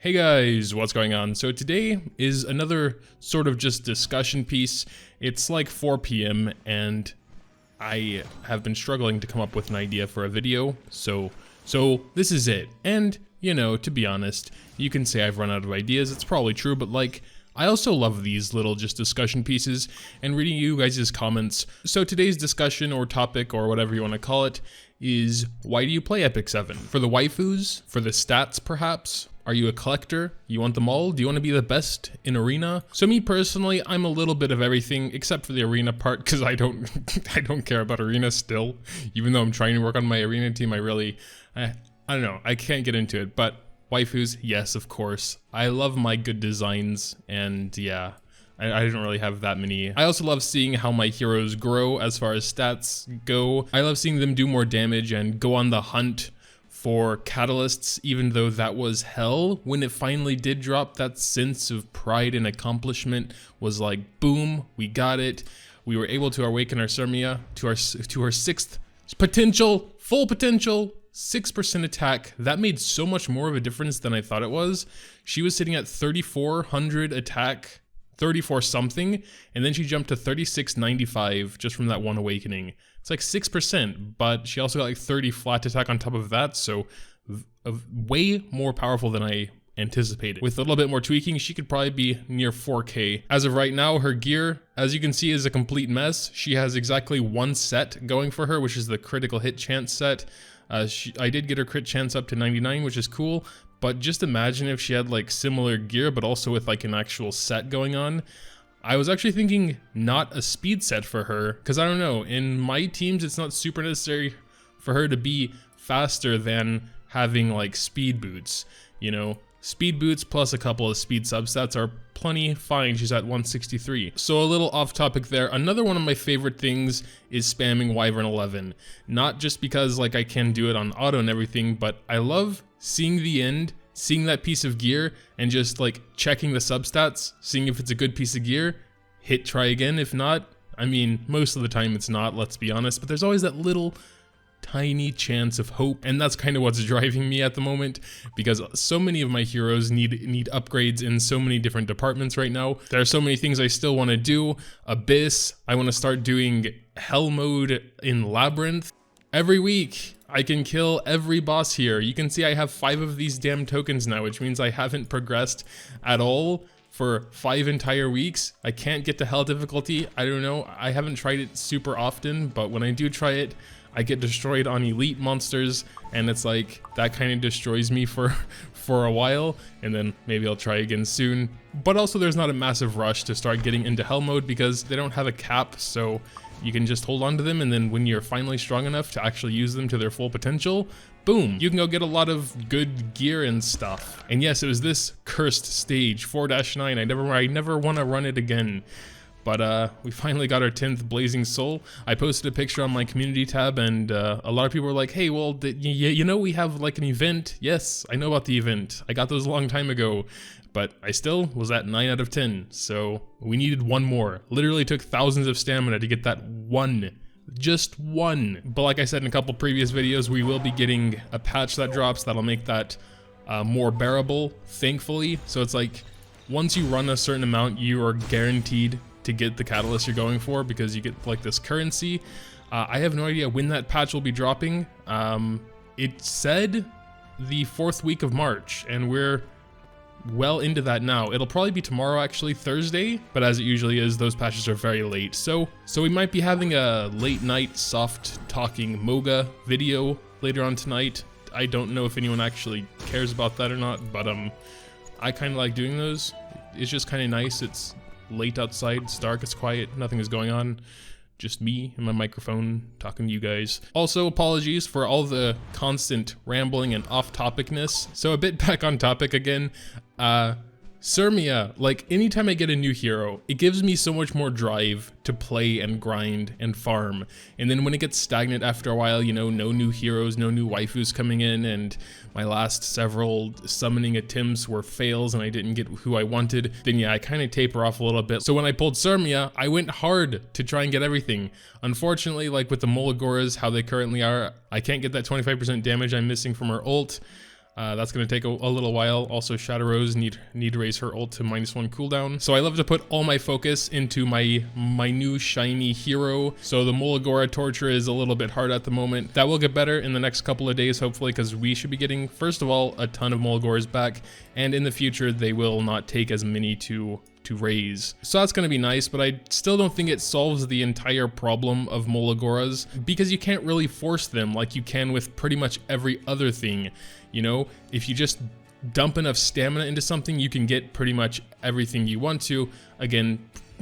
Hey guys, what's going on? So today is another sort of just discussion piece. It's like 4 p.m. and I have been struggling to come up with an idea for a video, so this is it. And, you know, to be honest, you can say I've run out of ideas, it's probably true, but like, I also love these little just discussion pieces and reading you guys' comments. So today's discussion or topic or whatever you want to call it is, why do you play Epic 7? For the waifus? For the stats perhaps? Are you a collector? You want them all? Do you want to be the best in arena? So me personally, I'm a little bit of everything except for the arena part, because I don't care about arena still. Even though I'm trying to work on my arena team, I don't know, I can't get into it. But waifus, yes, of course. I love my good designs, and yeah, I didn't really have that many. I also love seeing how my heroes grow as far as stats go. I love seeing them do more damage and go on the hunt for catalysts, even though that was hell. When it finally did drop, that sense of pride and accomplishment was like, boom, we got it. We were able to awaken our Surmia to her 6th potential, full potential, 6% attack. That made so much more of a difference than I thought it was. She was sitting at 3,400 attack, 34 something, and then she jumped to 3695 just from that one awakening. It's like 6%, but she also got like 30 flat attack on top of that, so way more powerful than I anticipated. With a little bit more tweaking, she could probably be near 4K. As of right now, her gear, as you can see, is a complete mess. She has exactly one set going for her, which is the critical hit chance set. I did get her crit chance up to 99, which is cool, but just imagine if she had like similar gear, but also with like an actual set going on. I was actually thinking not a speed set for her, because I don't know, in my teams it's not super necessary for her to be faster than having like speed boots, you know? Speed boots plus a couple of speed substats are plenty fine. She's at 163. So a little off topic there. Another one of my favorite things is spamming Wyvern 11. Not just because like I can do it on auto and everything, but I love seeing the end, seeing that piece of gear and just like checking the substats, seeing if it's a good piece of gear, hit try again. If not, I mean, most of the time it's not, let's be honest, but there's always that little tiny chance of hope, and that's kind of what's driving me at the moment, because so many of my heroes need upgrades in so many different departments right now. There are so many things I still want to do. Abyss, I want to start doing hell mode in Labyrinth. Every week I can kill every boss here. You can see I have 5 of these damn tokens now, which means I haven't progressed at all for 5 entire weeks. I can't get to hell difficulty. I don't know, I haven't tried it super often, but when I do try it, I get destroyed on elite monsters, and it's like, that kind of destroys me for a while, and then maybe I'll try again soon. But also there's not a massive rush to start getting into hell mode because they don't have a cap, so you can just hold on to them, and then when you're finally strong enough to actually use them to their full potential, boom, you can go get a lot of good gear and stuff. And yes, it was this cursed stage, 4-9, I never want to run it again. But we finally got our 10th Blazing Soul. I posted a picture on my community tab, and a lot of people were like, hey, well, you know we have like an event? Yes, I know about the event. I got those a long time ago, but I still was at 9 out of 10, so we needed one more. Literally took thousands of stamina to get that one. Just one. But like I said in a couple previous videos, we will be getting a patch that drops that'll make that more bearable, thankfully. So it's like, once you run a certain amount, you are guaranteed to get the catalyst you're going for, because you get like this currency. I have no idea when that patch will be dropping. It said the 4th week of March, and we're well into that now. It'll probably be tomorrow, actually, Thursday, but as it usually is, those patches are very late. So we might be having a late night soft talking Moga video later on tonight. I don't know if anyone actually cares about that or not, but I kind of like doing those. It's just kind of nice. It's late outside, it's dark, it's quiet, nothing is going on, just me and my microphone talking to you guys. Also, apologies for all the constant rambling and off-topicness. So a bit back on topic again. Surmia, like anytime I get a new hero, it gives me so much more drive to play and grind and farm. And then when it gets stagnant after a while, you know, no new heroes, no new waifus coming in, and my last several summoning attempts were fails and I didn't get who I wanted, then yeah, I kind of taper off a little bit. So when I pulled Surmia, I went hard to try and get everything. Unfortunately, like with the Molagoras, how they currently are, I can't get that 25% damage I'm missing from her ult. That's going to take a little while. Also, Shadow Rose need to raise her ult to -1 cooldown. So I love to put all my focus into my new shiny hero. So the Molagora Torture is a little bit hard at the moment. That will get better in the next couple of days, hopefully, because we should be getting, first of all, a ton of Molagoras back, and in the future they will not take as many to raise. So that's going to be nice, but I still don't think it solves the entire problem of Molagoras, because you can't really force them like you can with pretty much every other thing. You know, if you just dump enough stamina into something, you can get pretty much everything you want to. Again,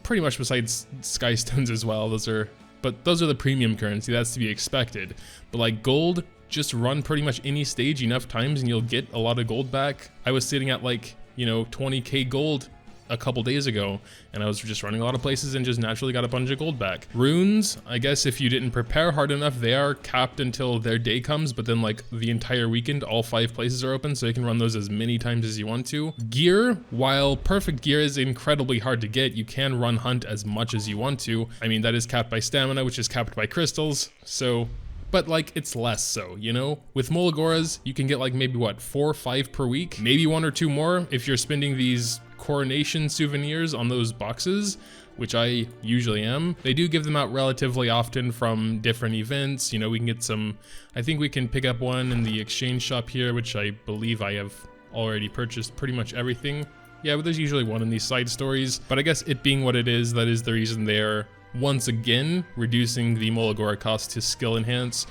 pretty much besides Sky Stones as well. Those are the premium currency, that's to be expected. But like gold, just run pretty much any stage enough times and you'll get a lot of gold back. I was sitting at like, you know, 20k gold a couple days ago, and I was just running a lot of places and just naturally got a bunch of gold back. Runes, I guess if you didn't prepare hard enough, they are capped until their day comes, but then like the entire weekend, all 5 places are open, so you can run those as many times as you want to. Gear, while perfect gear is incredibly hard to get, you can run hunt as much as you want to. I mean, that is capped by stamina, which is capped by crystals, so... but like it's less so, you know? With Molagoras, you can get like maybe what, 4 or 5 per week? Maybe 1 or 2 more if you're spending these coronation souvenirs on those boxes, which I usually am. They do give them out relatively often from different events. You know, we can get some, I think we can pick up one in the exchange shop here, which I believe I have already purchased pretty much everything. Yeah, but there's usually one in these side stories. But I guess it being what it is, that is the reason they're once again reducing the Molagora cost to skill enhance.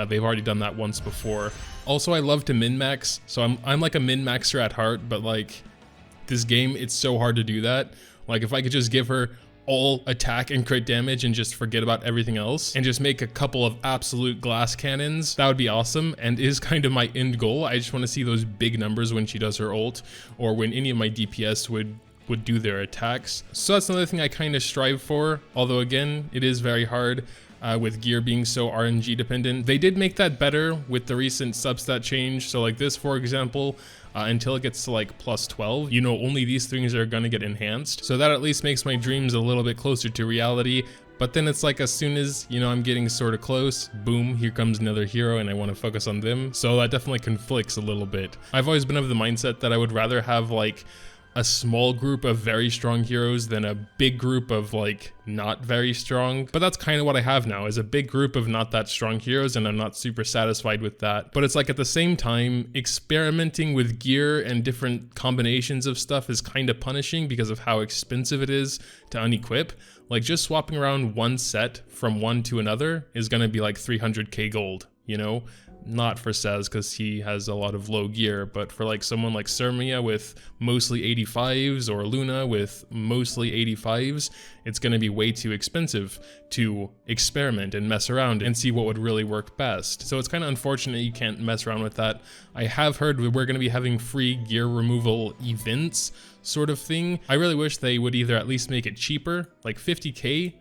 They've already done that once before. Also, I love to min-max, so I'm like a min-maxer at heart, but like this game, it's so hard to do that. Like if I could just give her all attack and crit damage and just forget about everything else and just make a couple of absolute glass cannons, that would be awesome and is kind of my end goal. I just want to see those big numbers when she does her ult, or when any of my DPS would do their attacks. So that's another thing I kind of strive for, although again, it is very hard with gear being so RNG dependent. They did make that better with the recent substat change. So like this, for example, until it gets to like +12, you know, only these things are gonna get enhanced. So that at least makes my dreams a little bit closer to reality. But then it's like as soon as, you know, I'm getting sort of close, boom, here comes another hero and I want to focus on them. So that definitely conflicts a little bit. I've always been of the mindset that I would rather have like a small group of very strong heroes than a big group of like not very strong. But that's kind of what I have now, is a big group of not that strong heroes, and I'm not super satisfied with that. But it's like at the same time, experimenting with gear and different combinations of stuff is kind of punishing because of how expensive it is to unequip. Like just swapping around one set from one to another is gonna be like 300k gold, you know? Not for Sez because he has a lot of low gear, but for like someone like Sermia with mostly 85s or Luna with mostly 85s, it's going to be way too expensive to experiment and mess around and see what would really work best. So it's kind of unfortunate you can't mess around with that. I have heard we're going to be having free gear removal events sort of thing. I really wish they would either at least make it cheaper, like 50k.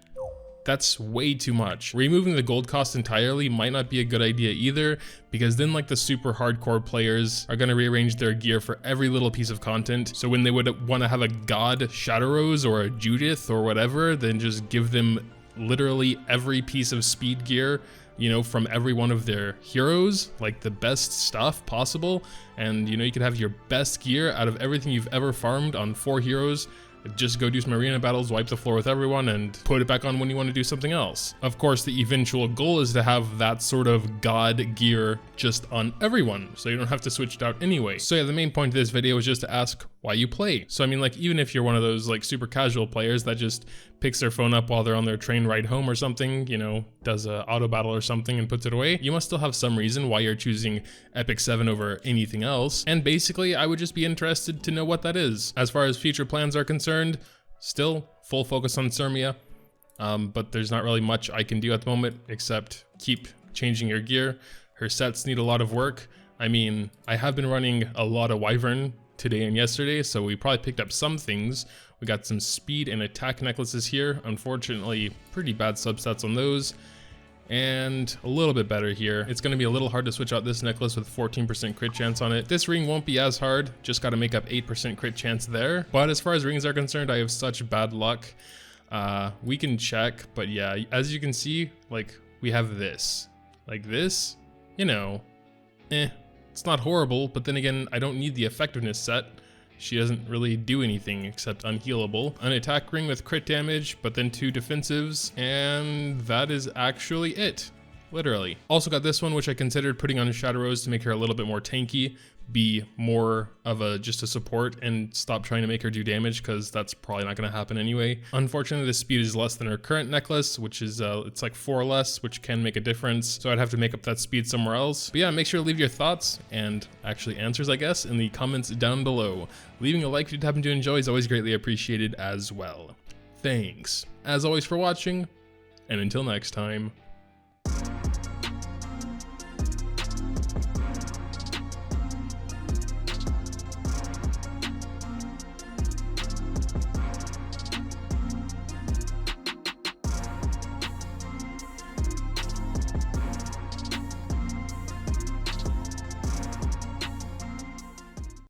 That's way too much. Removing the gold cost entirely might not be a good idea either, because then like the super hardcore players are gonna rearrange their gear for every little piece of content. So when they would want to have a god Shadow Rose or a Judith or whatever, then just give them literally every piece of speed gear, you know, from every one of their heroes, like the best stuff possible. And you know, you could have your best gear out of everything you've ever farmed on 4 heroes. Just go do some arena battles, wipe the floor with everyone, and put it back on when you want to do something else. Of course, the eventual goal is to have that sort of god gear just on everyone, so you don't have to switch it out anyway. So yeah, the main point of this video is just to ask why you play. So I mean, like, even if you're one of those like super casual players that just picks their phone up while they're on their train ride home or something, you know, does a auto battle or something and puts it away, you must still have some reason why you're choosing Epic 7 over anything else. And basically, I would just be interested to know what that is. As far as future plans are concerned, still full focus on Sermia, but there's not really much I can do at the moment except keep changing your gear. Her sets need a lot of work. I mean, I have been running a lot of Wyvern today and yesterday, so we probably picked up some things. We got some speed and attack necklaces here. Unfortunately, pretty bad substats on those. And a little bit better here. It's going to be a little hard to switch out this necklace with 14% crit chance on it. This ring won't be as hard, just got to make up 8% crit chance there. But as far as rings are concerned, I have such bad luck. We can check, but yeah, as you can see, like, we have this. Like this, you know, It's not horrible, but then again, I don't need the effectiveness set. She doesn't really do anything except unhealable. An attack ring with crit damage, but then 2 defensives, and that is actually it. Literally. Also got this one, which I considered putting on Shadow Rose to make her a little bit more tanky, be more of just a support, and stop trying to make her do damage, because that's probably not going to happen anyway. Unfortunately, the speed is less than her current necklace, which is it's like 4 less, which can make a difference, so I'd have to make up that speed somewhere else. But yeah, make sure to leave your thoughts and actually answers, I guess, in the comments down below. Leaving a like if you happen to enjoy is always greatly appreciated as well. Thanks as always for watching, and until next time.